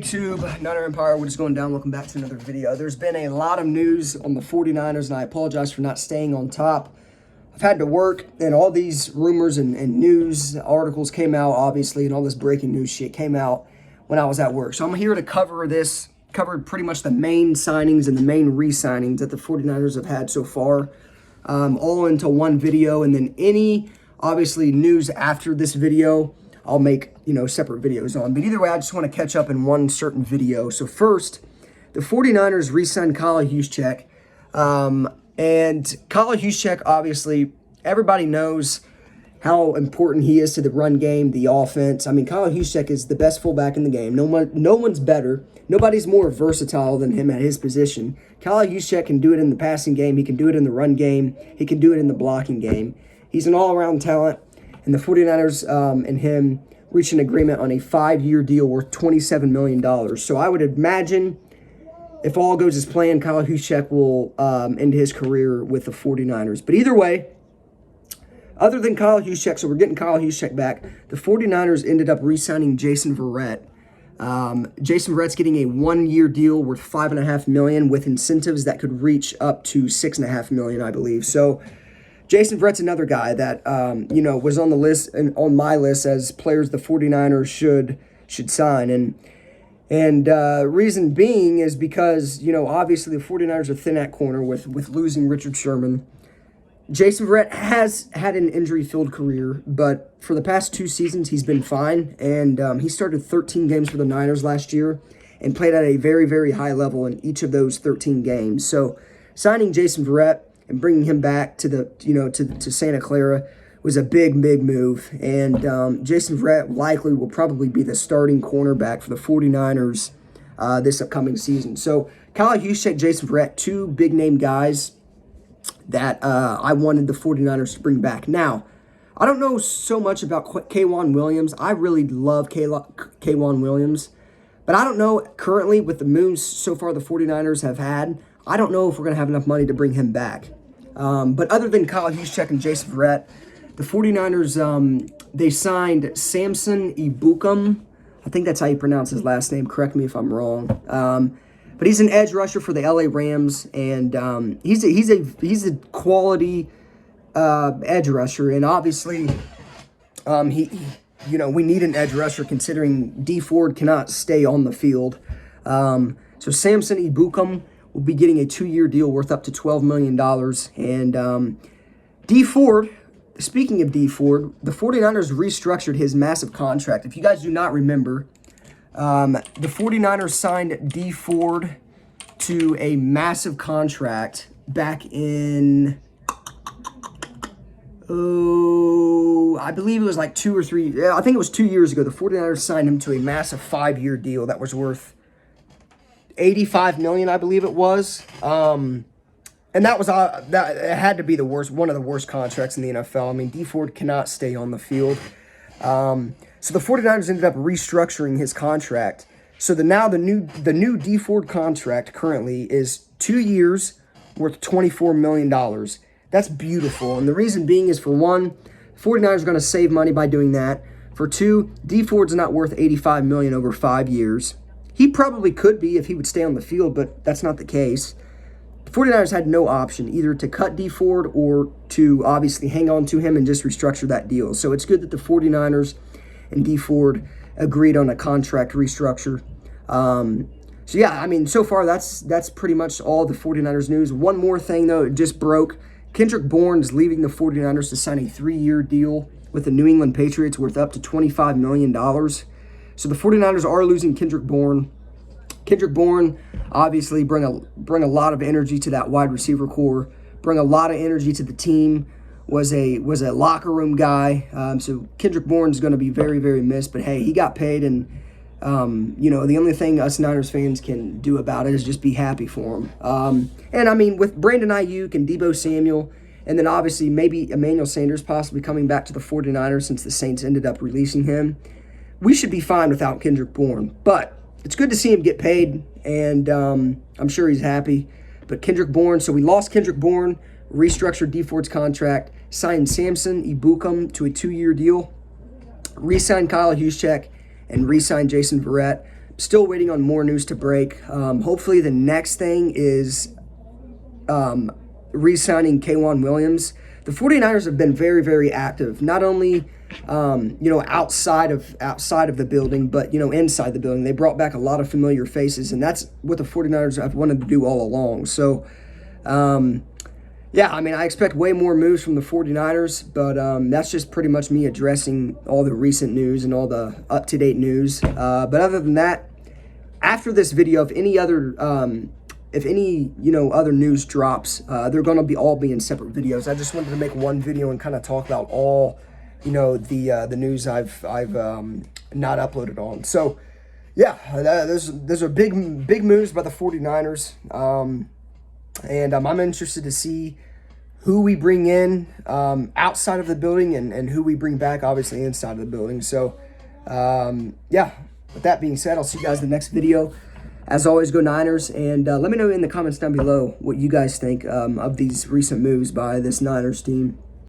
YouTube? Niner Empire, what is going down? Welcome back to another video. There's been a lot of news on the 49ers, and I apologize for not staying on top. I've had to work, and all these rumors and news articles came out, obviously, and all this breaking news shit came out when I was at work. So I'm here to cover pretty much the main signings and the main re-signings that the 49ers have had so far, all into one video, and then any, obviously, news after this video, I'll make, separate videos on. But either way, I just want to catch up in one certain video. So first, the 49ers re-signed Kyle Juszczyk. And Kyle Juszczyk, obviously, everybody knows how important he is to the run game, the offense. I mean, Kyle Juszczyk is the best fullback in the game. No one's better. Nobody's more versatile than him at his position. Kyle Juszczyk can do it in the passing game. He can do it in the run game. He can do it in the blocking game. He's an all-around talent. And the 49ers and him reached an agreement on a 5-year deal worth $27 million. So I would imagine, if all goes as planned, Kyle Juszczyk will end his career with the 49ers. But either way, other than Kyle Juszczyk, so we're getting Kyle Juszczyk back, the 49ers ended up re-signing Jason Verrett. Jason Verrett's getting a 1-year deal worth $5.5 million with incentives that could reach up to $6.5 million, I believe. So Jason Verrett's another guy that, was on the list and on my list as players the 49ers should sign. And reason being is because, obviously the 49ers are thin at corner with losing Richard Sherman. Jason Verrett has had an injury-filled career, but for the past 2 seasons, he's been fine. And he started 13 games for the Niners last year and played at a very, very high level in each of those 13 games. So signing Jason Verrett and bringing him back to the, to Santa Clara was a big move. And Jason Verrett likely will probably be the starting cornerback for the 49ers this upcoming season. So Kyle Juszczyk, Jason Verrett, 2 big-name guys that I wanted the 49ers to bring back. Now, I don't know so much about Kaijuan Williams. I really love Kaijuan Williams. But I don't know currently with the moves so far the 49ers have had, I don't know if we're going to have enough money to bring him back. But other than Kyle Juszczyk and Jason Verrett, the 49ers, they signed Samson Ebukam. I think that's how you pronounce his last name. Correct me if I'm wrong. But he's an edge rusher for the LA Rams, and he's a quality edge rusher. And obviously, we need an edge rusher considering D Ford cannot stay on the field. So Samson Ebukam will be getting a 2-year deal worth up to $12 million. And D Ford, speaking of D Ford, the 49ers restructured his massive contract. If you guys do not remember, the 49ers signed D Ford to a massive contract back in, I believe it was like 2 or 3, I think it was 2 years ago. The 49ers signed him to a massive 5-year deal that was worth $85 million, I believe it was. And that was that it had to be one of the worst contracts in the NFL. I mean, D Ford cannot stay on the field. So the 49ers ended up restructuring his contract. So now the new D Ford contract currently is 2 years worth $24 million. That's beautiful. And the reason being is, for one, 49ers are going to save money by doing that. For two, D Ford's not worth $85 million over 5 years. He probably could be if he would stay on the field, but that's not the case. The 49ers had no option either to cut D Ford or to obviously hang on to him and just restructure that deal. So it's good that the 49ers and D Ford agreed on a contract restructure. So yeah, I mean, so far that's pretty much all the 49ers news. One more thing, though, it just broke. Kendrick Bourne is leaving the 49ers to sign a 3-year deal with the New England Patriots worth up to $25 million. So the 49ers are losing Kendrick Bourne. Kendrick Bourne obviously bring a lot of energy to that wide receiver core, bring a lot of energy to the team, was a locker room guy. So Kendrick Bourne is going to be very, very missed. But hey, he got paid, and the only thing us Niners fans can do about it is just be happy for him. And I mean, with Brandon Ayuk and Deebo Samuel, and then obviously maybe Emmanuel Sanders possibly coming back to the 49ers since the Saints ended up releasing him, we should be fine without Kendrick Bourne. But it's good to see him get paid, and I'm sure he's happy. But Kendrick Bourne, so we lost Kendrick Bourne, restructured D Ford's contract, signed Samson Ebukam to a 2-year deal, re-signed Kyle Juszczyk, and re-signed Jason Verrett. still waiting on more news to break. Hopefully the next thing is re-signing Kaijuan Williams. The 49ers have been very, very active, not only outside of the building, but inside the building. They brought back a lot of familiar faces, and that's what the 49ers have wanted to do all along. So yeah, I mean, I expect way more moves from the 49ers, but that's just pretty much me addressing all the recent news and all the up-to-date news. But other than that, after this video, if any other other news drops, they're going to all be in separate videos. I just wanted to make one video and kind of talk about all the news I've not uploaded on. So yeah, those are big moves by the 49ers. And I'm interested to see who we bring in outside of the building and who we bring back, obviously, inside of the building. So, yeah, with that being said, I'll see you guys in the next video. As always, go Niners. And let me know in the comments down below what you guys think of these recent moves by this Niners team.